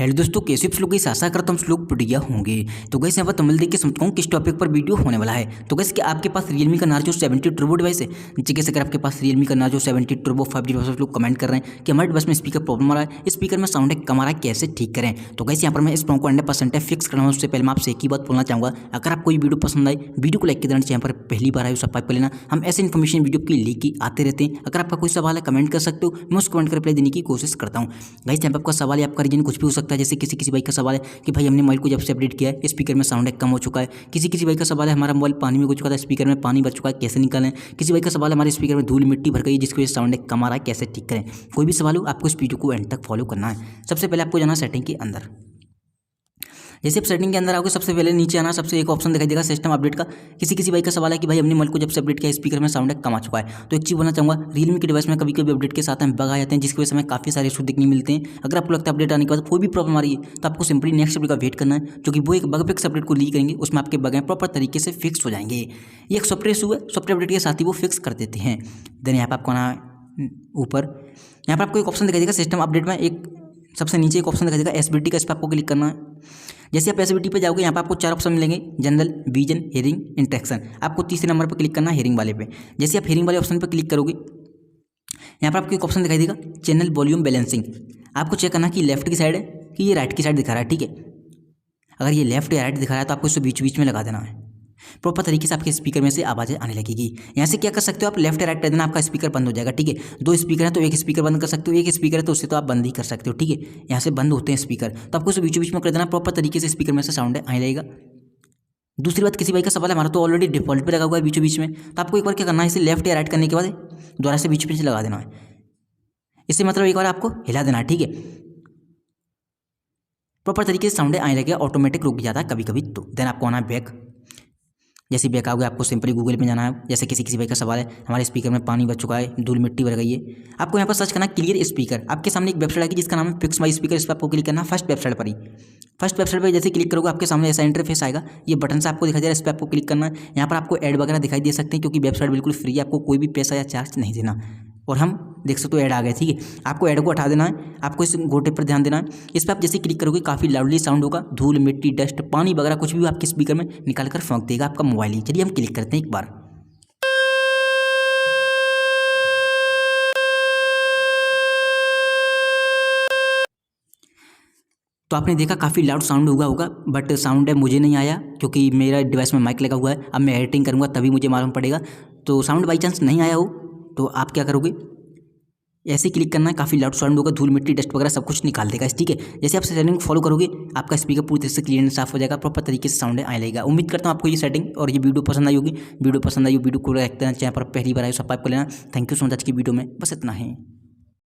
Hello दोस्तों, कैसे आप लोग? आशा करता हूँ हम लोग बढ़िया होंगे। तो गैस यहाँ पर तमिल देख के समझता हूँ किस टॉपिक पर वीडियो होने वाला है। तो गैस कि आपके पास रियलमी का नार्जो 70 टर्बो डिवाइस है। नीचे कैसे अगर आपके पास रियलमी का नार्जो 70 टर्बो 5G डिवाइस लोग कमेंट कर रहे हैं कि हमारे डिवाइस में स्पीकर प्रॉब्लम आ रहा है, स्पीकर में साउंड कम आ रहा है, कैसे ठीक करें। तो गैस यहाँ पर मैं इस प्रॉब्लम को 100% फिक्स करना हूँ। उससे पहले मैं आपसे एक ही बात बोलना चाहूँगा, अगर आपको ये वीडियो पसंद आए वीडियो को लाइक कर देना, चैनल पर पहली बार आए सब्सक्राइब कर लेना। हम ऐसे इन्फॉर्मेशन वीडियो की लेके आते रहते हैं। अगर आपका कोई सवाल है कमेंट कर सकते हो, मैं उस कमेंट का रिप्लाई देने की कोशिश करता हूँ। गाइस यहाँ पर आपका सवाल है, आपका रीजन कुछ भी हो सकता है। जैसे किसी भाई का सवाल है कि भाई हमने मोबाइल को जब से अपडेट किया है स्पीकर में साउंड कम हो चुका है। किसी भाई का सवाल है हमारा मोबाइल पानी में हो चुका था, स्पीकर में पानी भर चुका है, कैसे निकालें। किसी भाई का सवाल है हमारे स्पीकर में धूल मिट्टी भर गई जिसकी वजह से साउंड कम आ रहा है, कैसे ठीक करें। कोई भी सवाल हो आपको इस वीडियो को एंड तक फॉलो करना है। सबसे पहले आपको जाना सेटिंग के अंदर। जैसे आप सेटिंग के अंदर आओगे सबसे पहले नीचे आना, सबसे एक ऑप्शन दिखाई देगा सिस्टम अपडेट का। किसी भाई का सवाल है कि भाई हमने मोबाइल को जब से अपडेट किया स्पीकर में साउंड कम आ चुका है। तो एक चीज़ बोलना चाहूँगा, रियलमी के डिवाइस में कभी कभी अपडेट के साथ हमें बग आ जाते हैं जिसकी वजह से हमें काफ़ी सारे इशू दिखने मिलते हैं। अगर आपको लगता है अपडेट आने के बाद कोई भी प्रॉब्लम आ रही है तो आपको सिंपली नेक्स्ट अपडेट का वेट करना है, जो कि वो एक बग फिक्स अपडेट को लीक करेंगे, उसमें आपके बग प्रॉपर तरीके से फिक्स हो जाएंगे। ये एक सॉफ्टवेयर इशू है, सॉफ्टवेयर अपडेट के साथ ही वो फिक्स कर देते हैं। देन यहाँ पर आपको आना ऊपर, यहाँ पर आपको एक ऑप्शन दिखाई देगा सिस्टम अपडेट में, एक सबसे नीचे एक ऑप्शन दिखाई देगा एसबीटी का, इस पर आपको क्लिक करना है। जैसे आप एसबीटी पे जाओगे यहाँ पर आपको 4 ऑप्शन मिलेंगे, जनरल, विजन, हियरिंग, इंटरेक्शन। आपको तीसरे नंबर पर क्लिक करना है हियरिंग वाले पे। जैसे आप हियरिंग वाले ऑप्शन पर क्लिक करोगे यहाँ पर आपको एक ऑप्शन दिखाई देगा चैनल वॉल्यूम बैलेंसिंग। आपको चेक करना कि लेफ्ट की साइड है कि ये राइट की साइड दिखा रहा है। ठीक है, अगर ये लेफ्ट या राइट दिखा रहा है तो आपको इसे बीच में लगा देना है। प्रॉपर तरीके से आपके स्पीकर में से आवाज़ें आने लगेगी। यहाँ से क्या कर सकते हो आप, लेफ्ट या राइट कर देना, आपका स्पीकर बंद हो जाएगा। ठीक है, 2 स्पीकर है तो एक स्पीकर बंद कर सकते हो, एक स्पीकर है तो उससे तो आप बंद ही कर सकते हो। ठीक है, यहाँ से बंद होते हैं स्पीकर, तो आपको उसे बीच में कर देना, प्रॉपर तरीके से स्पीकर में से साउंड आने लगेगा। दूसरी बात, किसी भाई का सवाल है हमारा तो ऑलरेडी डिफॉल्ट पे लगा हुआ है बीच में, तो आपको एक बार क्या करना है, इसे लेफ्ट या राइट करने के बाद दोबारा से बीच से लगा देना है। इससे मतलब एक बार आपको हिला देना है। ठीक है, प्रॉपर तरीके से साउंड आने लगेगा, ऑटोमेटिक रुक जाता है कभी कभी। तो देन आपको आना है बैक। जैसे बैक आओगे आपको सिंपली गूगल पे जाना है। जैसे किसी भाई का सवाल है हमारे स्पीकर में पानी भर चुका है, धूल मिट्टी भर गई है, आपको यहाँ पर सर्च करना क्लियर स्पीकर। आपके सामने एक वेबसाइट आएगी जिसका नाम है फिक्स माई स्पीकर, इस पर आपको क्लिक करना फर्स्ट वेबसाइट पर ही। फर्स्ट वेबसाइट पर जैसे क्लिक करोगे आपके सामने ऐसा इंटरफेस आएगा, ये बटन से आपको दिखाई दे रहा है, इस पर आपको क्लिक करना है। यहाँ पर आपको ऐड वगैरह दिखाई दे सकते हैं क्योंकि वेबसाइट बिल्कुल फ्री है, आपको कोई भी पैसा या चार्ज नहीं देना। और हम देख सकते हो ऐड आ गए। ठीक है, आपको ऐड को हटा देना है, आपको इस गोटे पर ध्यान देना है। इस पर आप जैसे क्लिक करोगे काफ़ी लाउडली साउंड होगा, धूल मिट्टी डस्ट पानी वगैरह कुछ भी आपके स्पीकर में निकाल कर फेंक देगा आपका मोबाइल ही। चलिए हम क्लिक करते हैं एक बार। तो आपने देखा काफ़ी लाउड साउंड हुआ होगा, बट साउंड है मुझे नहीं आया क्योंकि मेरा डिवाइस में माइक लगा हुआ है। अब मैं एडिटिंग करूँगा तभी मुझे मालूम पड़ेगा। तो साउंड बाई चांस नहीं आया हो तो आप क्या करोगे, ऐसे क्लिक करना है, काफ़ी लाउड साउंड होगा, धूल मिट्टी डस्ट वगैरह सब कुछ निकाल देगा। ठीक है, जैसे आप सेटिंग फॉलो करोगे आपका स्पीकर पूरी तरह से क्लियर साफ हो जाएगा, प्रॉपर तरीके से साउंड आने लगेगा। उम्मीद करता हूँ आपको ये सेटिंग और ये वीडियो पसंद आई होगी। वीडियो पसंद आई वीडियो को लाइक करना, चैनल पर पहली बार आए सब्सक्राइब कर लेना। Thank you so much. आज की वीडियो में बस इतना ही।